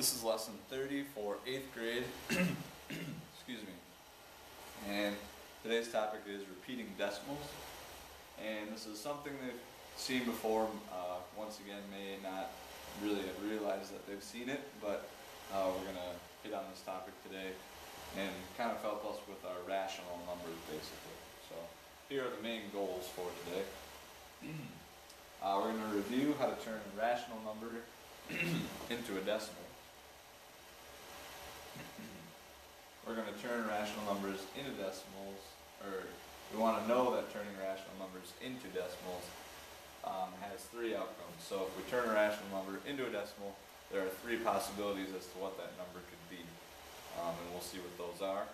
This is lesson 30 for 8th grade. Excuse me. And today's topic is repeating decimals. And this is something they've seen before. Once again, may not really have realized that they've seen it, but we're going to hit on this topic today and kind of help us with our rational numbers, basically. So here are the main goals for today. We're going to review how to turn a rational number into a decimal. We're going to turn rational numbers into decimals, or we want to know that turning rational numbers into decimals has three outcomes. So if we turn a rational number into a decimal, there are three possibilities as to what that number could be, and we'll see what those are.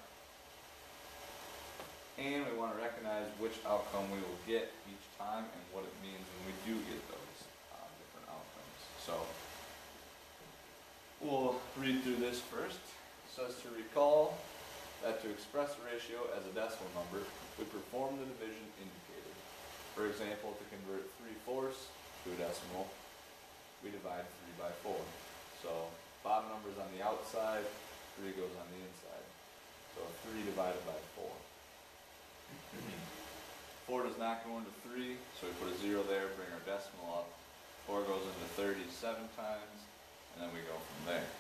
And we want to recognize which outcome we will get each time and what it means when we do get those different outcomes. So we'll read through this first. It says to recall that to express a ratio as a decimal number, we perform the division indicated. For example, to convert 3/4 to a decimal, we divide 3 by 4. So bottom number is on the outside, 3 goes on the inside. So 3 divided by 4. 4 does not go into 3, so we put a 0 there, bring our decimal up. 4 goes into 37 times, and then we go from there.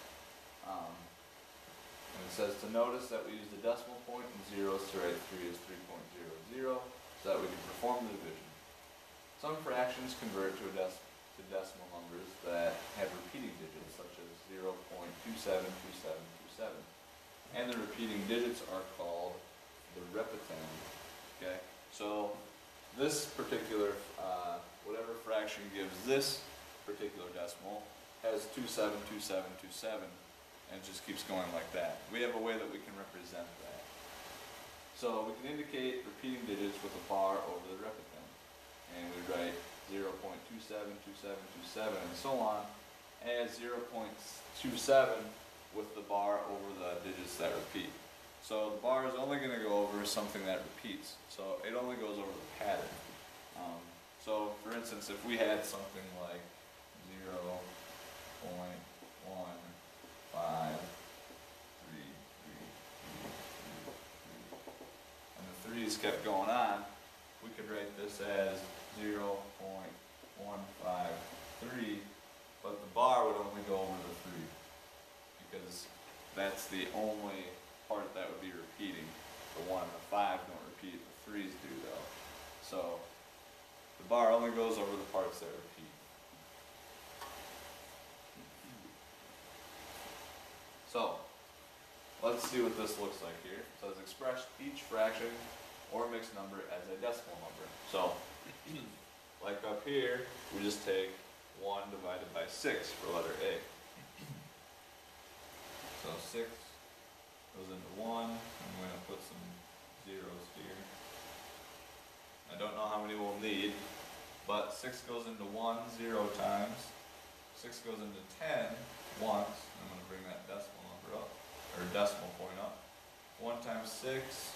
And it says to notice that we use the decimal point and zeros to write 3 as 3.00, so that we can perform the division. Some fractions convert to decimal numbers that have repeating digits, such as 0.272727. And the repeating digits are called the repetend. Okay, so this particular, whatever fraction gives this particular decimal has 272727, and it just keeps going like that. We have a way that we can represent that. So we can indicate repeating digits with a bar over the repetend, and we write 0.272727 and so on as 0.27 with the bar over the digits that repeat. So the bar is only going to go over something that repeats. So it only goes over the pattern. So for instance, if we had something like 0.1533, and the 3's kept going on, we could write this as 0.153, but the bar would only go over the 3, because that's the only part that would be repeating. The 1 and the 5 don't repeat, the 3's do though. So the bar only goes over the parts that repeat. So let's see what this looks like here. It says express each fraction or mixed number as a decimal number. So like up here, we just take 1 divided by 6 for letter A. So 6 goes into 1, and I'm going to put some zeros here. I don't know how many we'll need, but 6 goes into 1 0 times. 6 goes into 10 once. I'm going to bring that decimal number up, or decimal point up. 1 times 6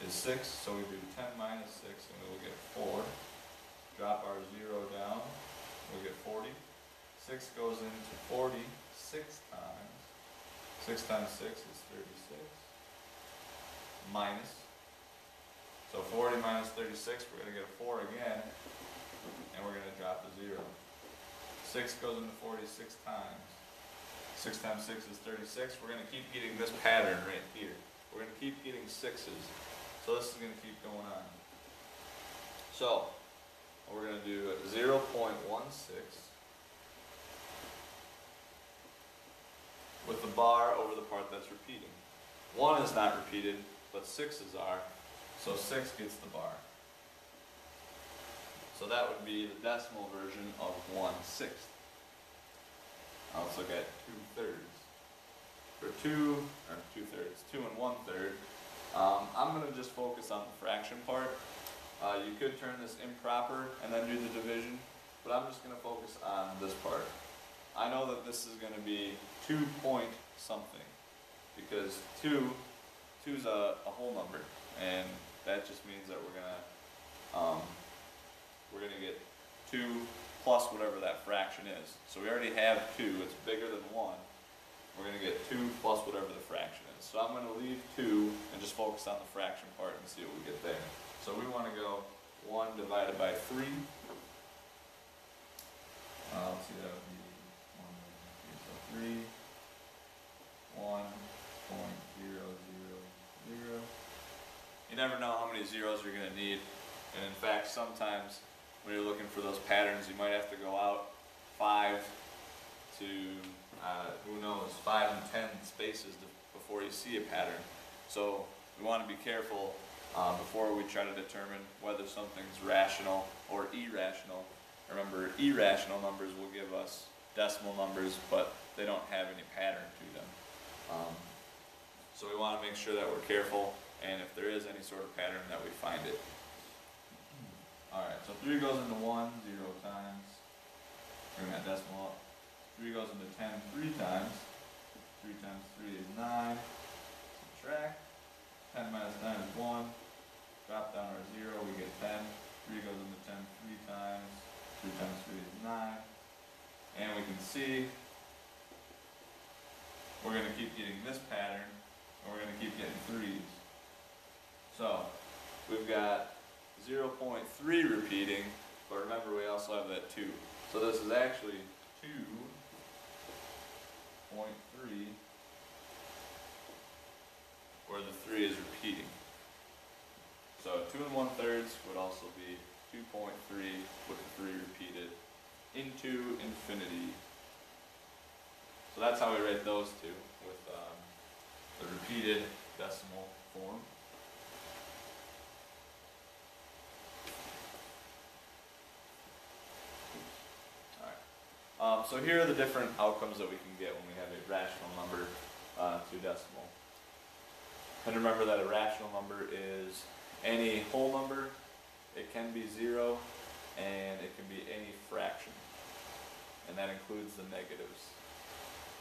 is 6, so we do 10 minus 6, and we will get 4. Drop our 0 down, we'll get 40. 6 goes into 40 6 times. 6 times 6 is 36. Minus. So 40 minus 36, we're going to get a 4 again, and we're going to drop the 0. 6 goes into 40 6 times. 6 times 6 is 36. We're going to keep getting this pattern right here. We're going to keep getting 6's. So this is going to keep going on. So we're going to do 0.16 with the bar over the part that's repeating. 1 is not repeated, but 6's are, so 6 gets the bar. So that would be the decimal version of 1/6. Now let's look at 2/3. For 2 and 1/3, I'm going to just focus on the fraction part. You could turn this improper and then do the division, but I'm just going to focus on this part. I know that this is going to be 2 point something, because 2's a whole number, and that just means that we're going to get 2 plus whatever that fraction is. So we already have 2, it's bigger than 1. We're going to get 2 plus whatever the fraction is. So I'm going to leave 2 and just focus on the fraction part and see what we get there. So we want to go 1 divided by 3. Let's see, that would be 1, 3, 1.000. You never know how many zeros you're going to need. And in fact, sometimes when you're looking for those patterns, you might have to go out 5 to, who knows, 5 and 10 spaces before you see a pattern. So we want to be careful before we try to determine whether something's rational or irrational. Remember, irrational numbers will give us decimal numbers, but they don't have any pattern to them. So we want to make sure that we're careful, and if there is any sort of pattern, that we find it. Alright, so 3 goes into 1, 0 times. Bring that decimal up. 3 goes into 10 3 times. 3 times 3 is 9. Subtract. 10 minus 9 is 1. Drop down our 0, we get 10. 3 goes into 10 3 times. 3 times 3 is 9. And we can see we're going to keep getting this pattern, and we're going to keep getting 3's. So, we've got 0.3 repeating, but remember we also have that 2. So this is actually 2.3, where the 3 is repeating. So 2 1/3 would also be 2.3 with the 3 repeated into infinity. So that's how we write those two, with the repeated decimal form. So here are the different outcomes that we can get when we have a rational number to decimal. And remember that a rational number is any whole number, it can be 0, and it can be any fraction. And that includes the negatives.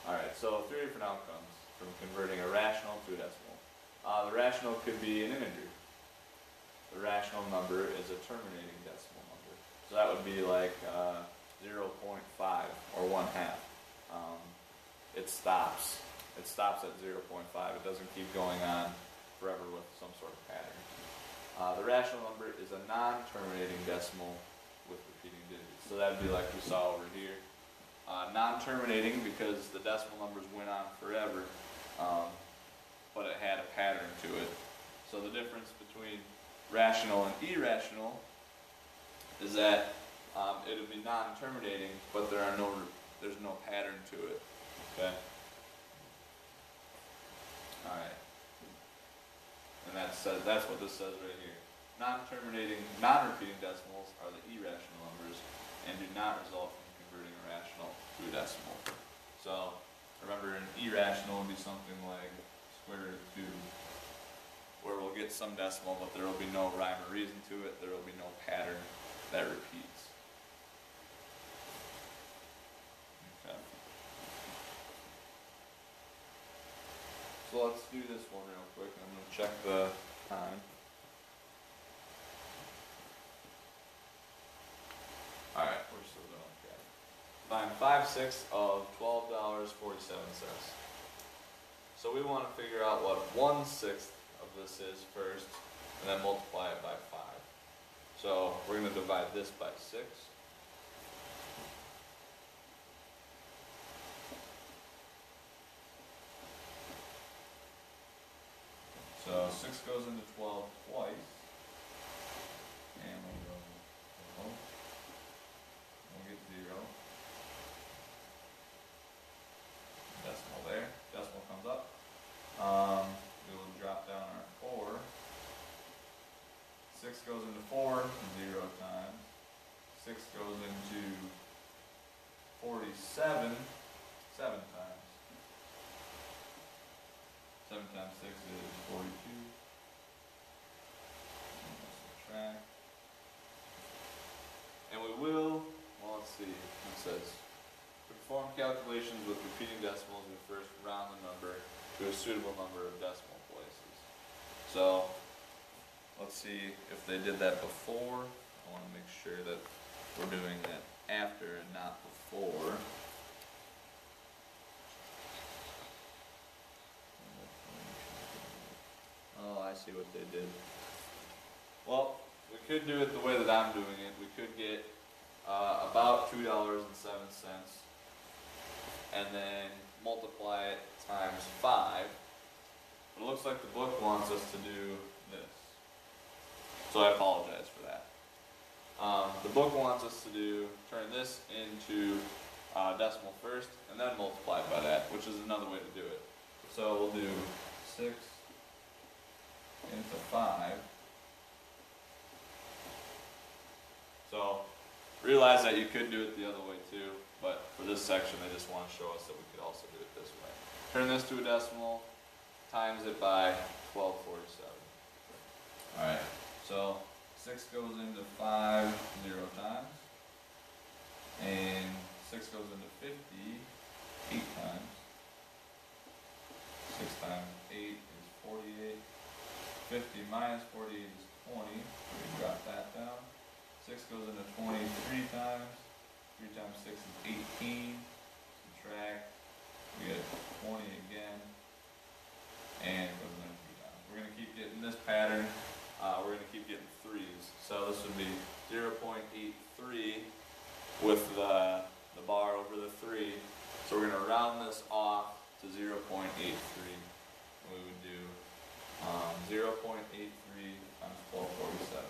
Alright, so 3 different outcomes from converting a rational to a decimal. The rational could be an integer. The rational number is a terminating decimal number. So that would be like 0.5 or 1/2. It stops. It stops at 0.5. It doesn't keep going on forever with some sort of pattern. The rational number is a non-terminating decimal with repeating digits. So that would be like we saw over here. Non-terminating because the decimal numbers went on forever, but it had a pattern to it. So the difference between rational and irrational is that it would be non-terminating, but there's no pattern to it. Okay. All right. And that's what this says right here. Non-terminating, non-repeating decimals are the irrational numbers and do not result from converting a rational to a decimal. So remember, an irrational would be something like square root of 2, where we'll get some decimal, but there will be no rhyme or reason to it. There will be no pattern that repeats. Okay. So let's do this one real quick. I'm going to check the time. Alright, we're still doing okay. Find 5/6 of $12.47. So we want to figure out what 1/6 of this is first, and then multiply it by 5. So we're going to divide this by 6. So 6 goes into 12 twice, and we'll go 0. We'll get 0. Decimal there. Decimal comes up. We will drop down our 4. 6 goes into 4 0 times. 6 goes into 47 7 times. 7 times 6 is 42. Subtract. And we will, well, let's see, it says, to perform calculations with repeating decimals, we first round the number to a suitable number of decimal places. So, let's see if they did that before. I want to make sure that we're doing that after and not before. Oh, I see what they did. Well, we could do it the way that I'm doing it. We could get about $2.07 and then multiply it times 5. But it looks like the book wants us to do this. So I apologize for that. The book wants us to turn this into decimal first and then multiply it by that, which is another way to do it. So we'll do 6 into 5. So realize that you could do it the other way too, but for this section they just want to show us that we could also do it this way. Turn this to a decimal, times it by 1247. Alright, so 6 goes into 5 0 times, and 6 goes into 50 8 times. 6 times 8 is 48. 50 minus 48 is 20. We drop that down. 6 goes into 20 3 times. 3 times 6 is 18. Subtract. We get 20 again. And it goes into 3 times. We're going to keep getting this pattern. We're going to keep getting 3's. So this would be 0.83 with the bar over the 3. So we're going to round this off to 0.83. We would do 0.83 times 1247.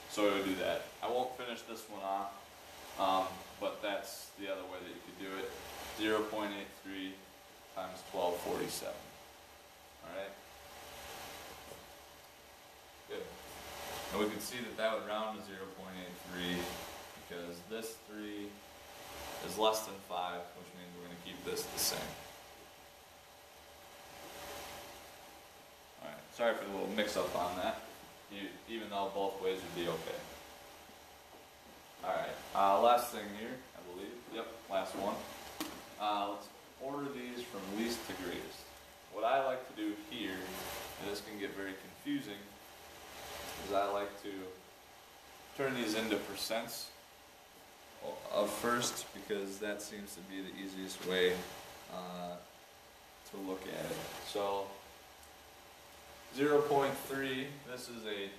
So we would do that. I won't finish this one off, but that's the other way that you could do it. 0.83 times 1247. Alright? Good. And we can see that that would round to 0.83 because this 3 is less than 5, which means we're going to keep this the same. Alright, sorry for the little mix-up on that, even though both ways would be okay. Alright, last thing here, I believe. Yep, last one. Let's order these from least to greatest. What I like to do here, and this can get very confusing, is I like to turn these into percents of first, because that seems to be the easiest way to look at it. So 0.3, this is a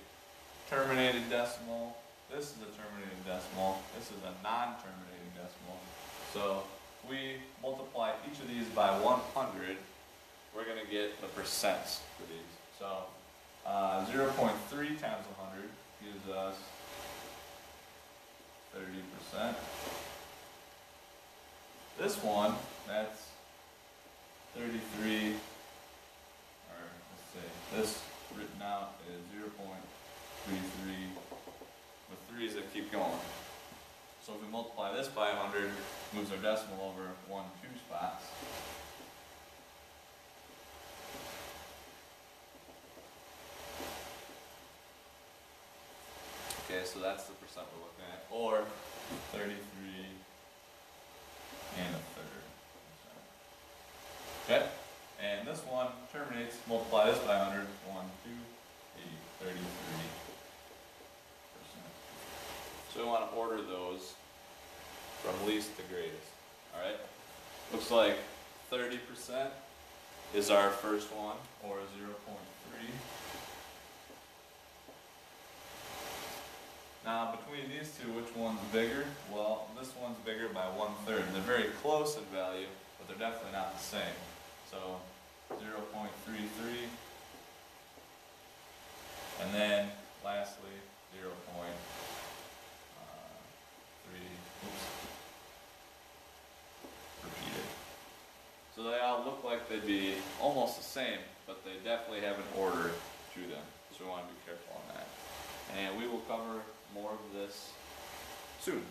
terminating decimal, this is a terminating decimal, this is a non-terminating decimal. So we multiply each of these by 100, we're going to get the percents for these. So 0.3 times 100 gives us 30%. This one, that's 33, or let's say this written out is 0.33 with 3's that keep going. So if we multiply this by 100, moves our decimal over 1, 2 spots. Okay, so that's the percent we're looking at, or 33 and a third. Okay, and this one terminates, multiply this by 100, 1, 2, 33%. So we want to order those from least to greatest, alright? Looks like 30% is our first one, or 0.3. Now, between these two, which one's bigger? Well, this one's bigger by 1/3. They're very close in value, but they're definitely not the same. So, 0.33, and then, lastly, 0.3, repeated. So they all look like they'd be almost the same, but they definitely have an order to them. So we want to be careful on that. And we will cover more of this soon.